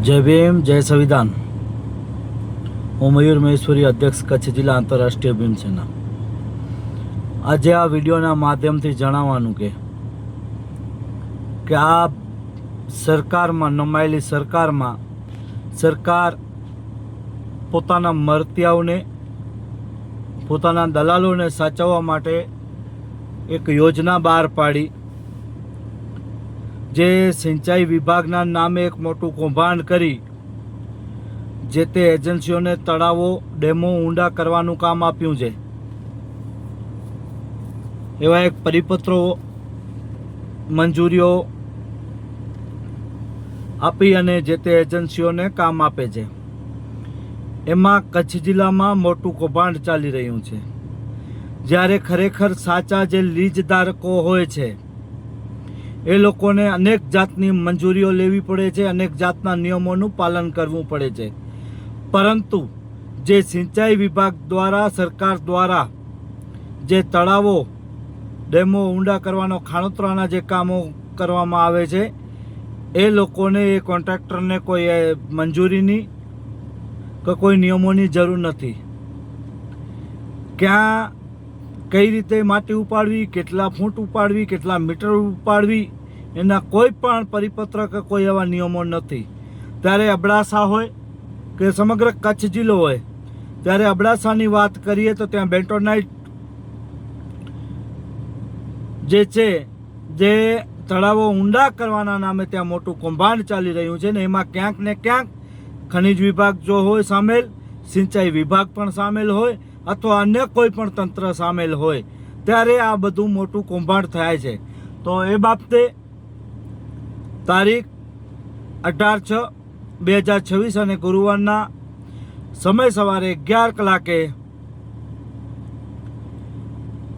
जय भीम जय संविधान। હું મયુર મહેશ્વરી, અધ્યક્ષ કચ્છ જિલ્લા આંતરરાષ્ટ્રીય ભીમ સેના। આજે આ વિડીયોના માધ્યમથી જણાવવાનું કે આ સરકારમાં નમાયેલી સરકાર પોતાના મરતિયાઓને, પોતાના દલાલોને સાચવવા માટે એક યોજના બહાર પાડી, જે સિંચાઈ વિભાગના નામે એક મોટું કૌભાંડ કરી જે તે એજન્સીઓને તળાવો, ડેમો ઊંડા કરવાનું કામ આપ્યું છે। એવા એક પરિપત્રો, મંજૂરીઓ આપી અને જે તે એજન્સીઓને કામ આપે છે। એમાં કચ્છ જિલ્લામાં મોટું કૌભાંડ ચાલી રહ્યું છે, જ્યારે ખરેખર સાચા જે લીજ ધારકો હોય છે એ લોકોને અનેક જાતની મંજૂરીઓ લેવી પડે છે, અનેક જાતના નિયમોનું પાલન કરવું પડે છે। પરંતુ જે સિંચાઈ વિભાગ દ્વારા, સરકાર દ્વારા જે તળાવો, ડેમો ઊંડા કરવાનો, ખાણોતરાના જે કામો કરવામાં આવે છે એ લોકોને, એ કોન્ટ્રાક્ટરને કોઈ મંજૂરીની કે કોઈ નિયમોની જરૂર નથી। ક્યાં કઈ રીતે માટી ઉપાડવી, કેટલા ફૂટ ઉપાડવી, કેટલા મીટર ઉપાડવી, એના કોઈ પણ પરિપત્ર કે કોઈ એવા નિયમો નથી। ત્યારે અબડાસા હોય કે સમગ્ર કચ્છ જિલ્લો હોય, ત્યારે અબડાસાની વાત કરીએ તો ત્યાં બેન્ટોનાઇટ જે છે, જે તળાવો ઊંડા કરવાના નામે ત્યાં મોટું કૌભાંડ ચાલી રહ્યું છે ને એમાં ક્યાંક ને ક્યાંક ખનિજ વિભાગ જો હોય સામેલ, સિંચાઈ વિભાગ પણ સામેલ હોય અથવા અન્ય કોઈ પણ તંત્ર સામેલ હોય, ત્યારે આ બધું મોટું કૌભાંડ થાય છે। તો એ બાબતે તારીખ 18/6/2026 અને ગુરુવારના સમય સવારે 11 કલાકે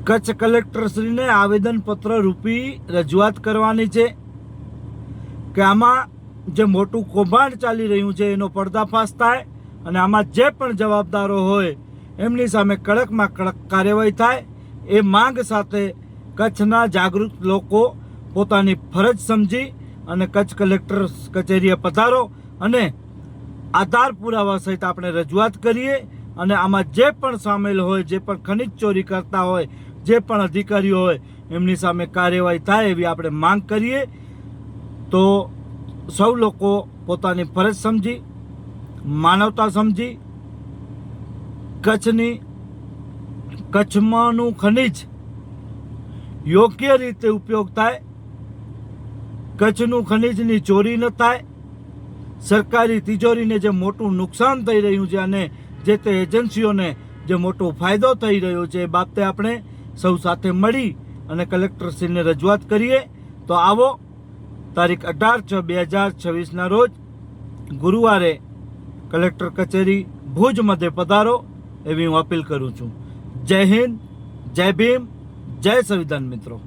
કચ્છ કલેક્ટરશ્રીને આવેદનપત્ર રૂપી રજૂઆત કરવાની છે કે આમાં જે મોટું કૌભાંડ ચાલી રહ્યું છે એનો પર્દાફાશ થાય અને આમાં જે પણ જવાબદારો હોય એમની સામે કડકમાં કડક કાર્યવાહી થાય। એ માંગ સાથે કચ્છના જાગૃત લોકો પોતાની ફરજ સમજી અને કચ્છ કલેક્ટર કચેરીએ પધારો અને આધાર પુરાવા સહિત આપણે રજૂઆત કરીએ અને આમાં જે પણ સામેલ હોય, જે પણ ખનિજ ચોરી કરતા હોય, જે પણ અધિકારીઓ હોય એમની સામે કાર્યવાહી થાય એવી આપણે માંગ કરીએ। તો સૌ લોકો પોતાની ફરજ સમજી, માનવતા સમજી, કચ્છમાંનું ખનિજ યોગ્ય રીતે ઉપયોગ થાય, કચ્છનું ખનિજની ચોરી ન થાય, સરકારી તિજોરીને જે મોટું નુકસાન થઈ રહ્યું છે અને જે તે એજન્સીઓને જે મોટો ફાયદો થઈ રહ્યો છે, એ બાબતે આપણે સૌ સાથે મળી અને કલેક્ટરશ્રીને રજૂઆત કરીએ। તો આવો તારીખ 18/6/2026ના રોજ ગુરુવારે કલેક્ટર કચેરી ભુજ મધ્યે પધારો એવી હું અપીલ કરું છું। જય હિન્દ, જય ભીમ, જય સંવિધાન મિત્રો।